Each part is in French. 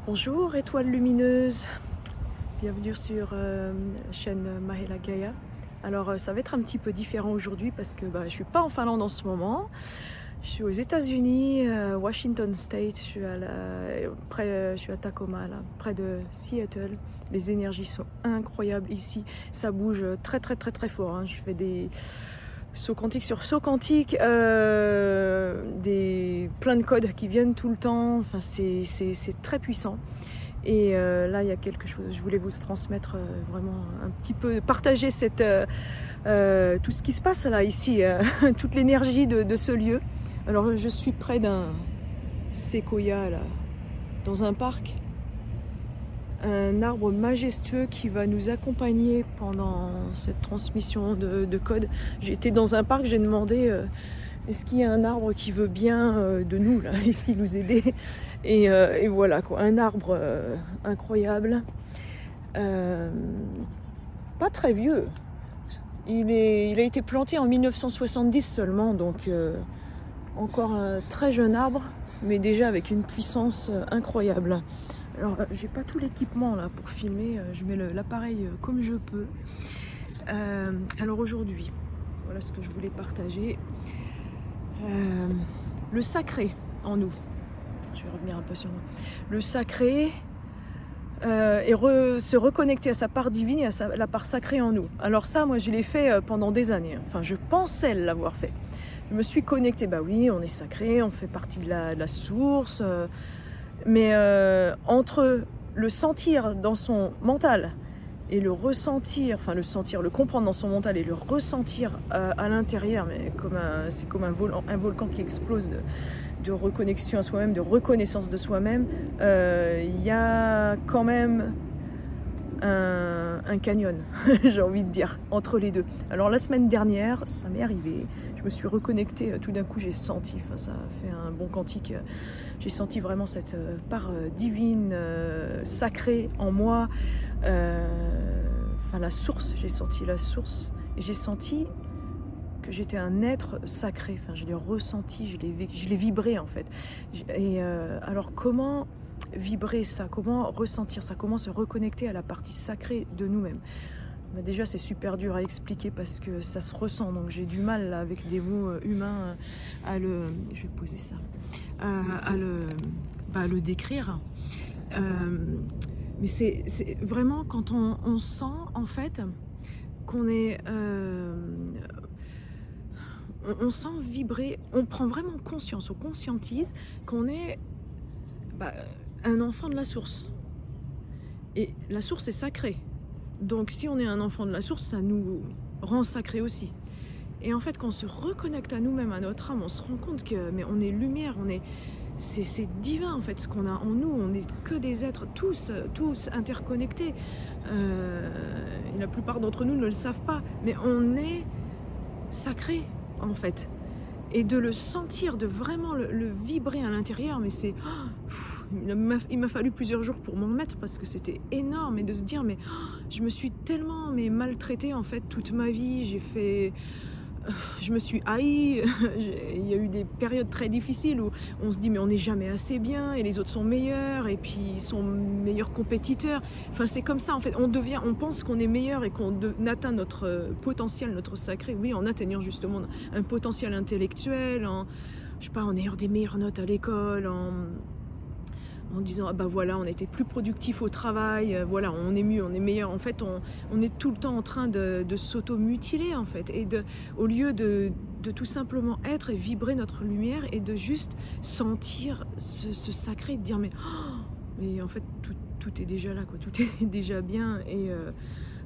Bonjour étoile lumineuse, bienvenue sur la chaîne Mahela Gaia. Alors ça va être un petit peu différent aujourd'hui parce que je ne suis pas en Finlande en ce moment. Je suis aux États-Unis, Washington State, je suis à Tacoma, là, près de Seattle. Les énergies sont incroyables ici, ça bouge très très très très fort. Je fais des saut quantique sur saut quantique, plein de codes qui viennent tout le temps, enfin, c'est très puissant. Et là, il y a quelque chose, je voulais vous transmettre vraiment un petit peu, partager tout ce qui se passe là, ici, toute l'énergie de ce lieu. Alors, je suis près d'un séquoia, là, dans un parc, un arbre majestueux qui va nous accompagner pendant cette transmission de code. J'ai été dans un parc, j'ai demandé est-ce qu'il y a un arbre qui veut bien de nous là, ici nous aider, et voilà quoi, un arbre incroyable, pas très vieux, il a été planté en 1970 seulement, donc encore un très jeune arbre, mais déjà avec une puissance incroyable. Alors j'ai pas tout l'équipement là pour filmer, je mets l'appareil comme je peux. Alors aujourd'hui, voilà ce que je voulais partager. Le sacré en nous. Je vais revenir un peu sur moi. Le sacré et se reconnecter à sa part divine et à la part sacrée en nous. Alors ça, moi je l'ai fait pendant des années. Enfin, je pensais l'avoir fait. Je me suis connectée, bah oui, on est sacré, on fait partie de la source. Mais entre le sentir dans son mental et le ressentir, enfin le comprendre dans son mental et le ressentir à l'intérieur, mais c'est comme un volcan qui explose de reconnexion à soi-même, de reconnaissance de soi-même, il y a quand même un canyon, j'ai envie de dire, entre les deux. Alors la semaine dernière, ça m'est arrivé, je me suis reconnectée, tout d'un coup j'ai senti, enfin ça a fait un bon quantique, j'ai senti vraiment cette part divine, sacrée en moi, enfin la source, j'ai senti la source, et j'ai senti que j'étais un être sacré, enfin je l'ai ressenti, je l'ai vibré en fait. Et alors comment vibrer ça, comment ressentir ça, comment se reconnecter à la partie sacrée de nous-mêmes? Déjà c'est super dur à expliquer parce que ça se ressent, donc j'ai du mal là, avec des mots humains je vais poser ça, à le décrire. Mais c'est vraiment quand on sent en fait qu'on est on sent vibrer, on prend vraiment conscience, on conscientise qu'on est un enfant de la source. Et la source est sacrée. Donc si on est un enfant de la source, ça nous rend sacré aussi. Et en fait, quand on se reconnecte à nous-mêmes, à notre âme, on se rend compte que on est lumière, c'est divin en fait ce qu'on a en nous. On n'est que des êtres tous interconnectés. La plupart d'entre nous ne le savent pas, mais on est sacré en fait. Et de le sentir, de vraiment le vibrer à l'intérieur, mais c'est... il m'a fallu plusieurs jours pour m'en remettre parce que c'était énorme, et de se dire mais je me suis tellement maltraitée en fait toute ma vie, je me suis haïe, il y a eu des périodes très difficiles où on se dit mais on n'est jamais assez bien et les autres sont meilleurs et puis ils sont meilleurs compétiteurs. Enfin c'est comme ça en fait, on pense qu'on est meilleur et qu'on atteint notre potentiel, notre sacré, oui, en atteignant justement un potentiel intellectuel, en ayant des meilleures notes à l'école, en disant voilà, on était plus productif au travail, voilà, on est mieux, on est meilleur. En fait, on est tout le temps en train de s'auto-mutiler en fait, et au lieu de tout simplement être et vibrer notre lumière et de juste sentir ce sacré, de dire mais en fait tout est déjà là quoi, tout est déjà bien, et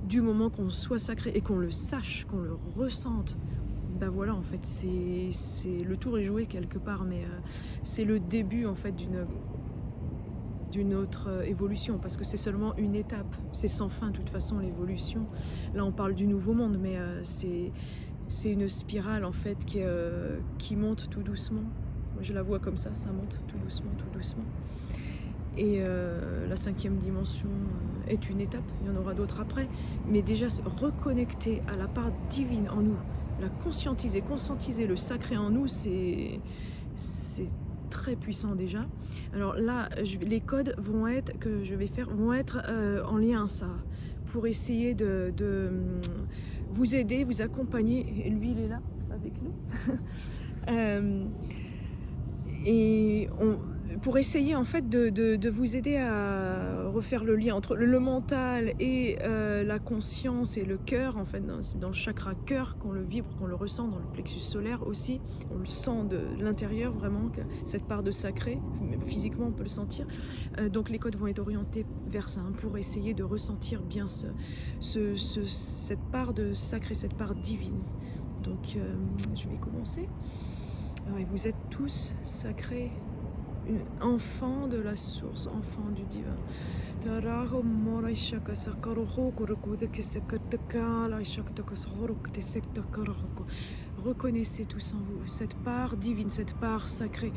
du moment qu'on soit sacré et qu'on le sache, qu'on le ressente, voilà, en fait c'est le tour est joué quelque part, mais c'est le début en fait d'une autre évolution, parce que c'est seulement une étape, c'est sans fin de toute façon l'évolution. Là on parle du nouveau monde, mais c'est une spirale en fait qui monte tout doucement. Moi je la vois comme ça monte tout doucement, et la 5e dimension est une étape, il y en aura d'autres après, mais déjà se reconnecter à la part divine en nous, la conscientiser le sacré en nous, c'est très puissant déjà. Alors là, les codes vont être, que je vais faire vont être en lien à ça, pour essayer de vous aider, vous accompagner. Et lui, il est là avec nous. Et pour essayer en fait de vous aider à refaire le lien entre le mental et la conscience et le cœur. En fait, c'est dans le chakra cœur qu'on le vibre, qu'on le ressent, dans le plexus solaire aussi. On le sent de l'intérieur vraiment, cette part de sacré. Physiquement, on peut le sentir. Donc les codes vont être orientés vers ça, hein, pour essayer de ressentir bien cette part de sacré, cette part divine. Donc je vais commencer. Et vous êtes tous sacrés, enfants de la source, enfants du divin. Reconnaissez tous en vous cette part divine, cette part sacrée.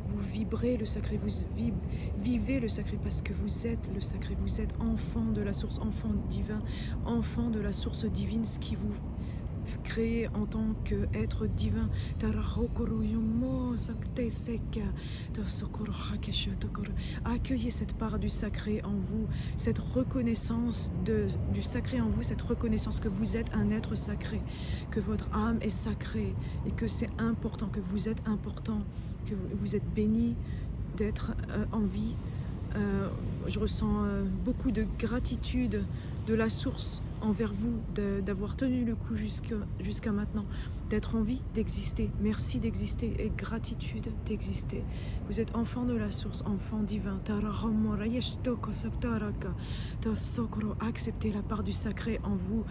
Vous vibrez le sacré, vous vivez le sacré parce que vous êtes le sacré, vous êtes enfant de la source, enfant divin, enfant de la source divine, ce qui vous créé en tant qu'être divin. Accueillez cette part du sacré en vous, cette reconnaissance du sacré en vous, cette reconnaissance que vous êtes un être sacré, que votre âme est sacrée et que c'est important, que vous êtes important, que vous êtes béni d'être en vie. Je ressens beaucoup de gratitude de la source envers vous, d'avoir tenu le coup jusqu'à maintenant, d'être en vie, d'exister. Merci d'exister et gratitude d'exister. Vous êtes enfant de la source, enfant divin. Acceptez la part du sacré en vous.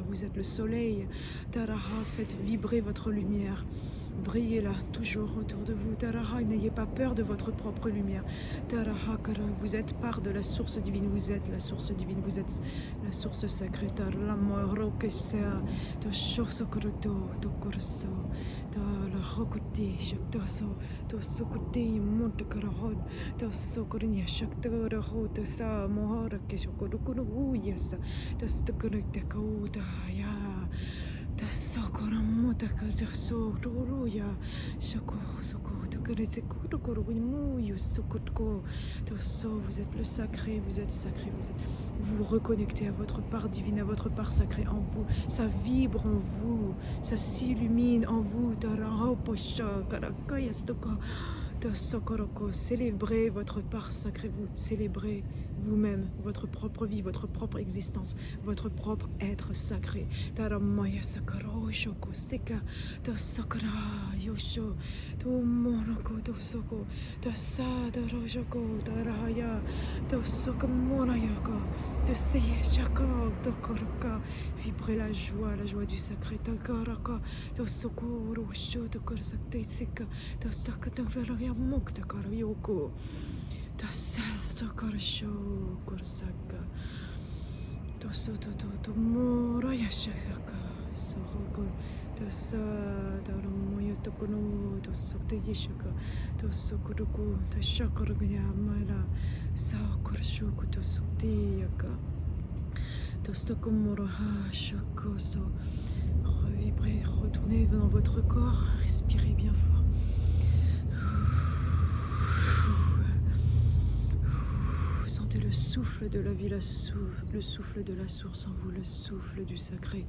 Vous êtes le soleil. Faites vibrer votre lumière. Brillez là, toujours autour de vous. N'ayez pas peur de votre propre lumière. Vous êtes part de la source divine. Vous êtes la source divine. Vous êtes la source sacrée. Vous êtes le sacré, vous êtes sacré, vous vous reconnectez à votre part divine, à votre part sacrée en vous. Ça vibre en vous, ça s'illumine en vous. Célébrez votre part sacrée, vous célébrez vous-même, votre propre vie, votre propre existence, votre propre être sacré. Vibrez la joie du sacré. Revibrez, retournez dans votre corps, respirez bien fort. Sentez le souffle de la vie, le souffle de la source en vous, le souffle du sacré.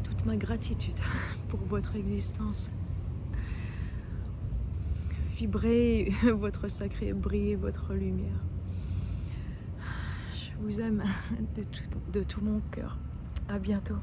Toute ma gratitude pour votre existence. vibrer votre sacré, briller votre lumière. Je vous aime de tout mon cœur. À bientôt.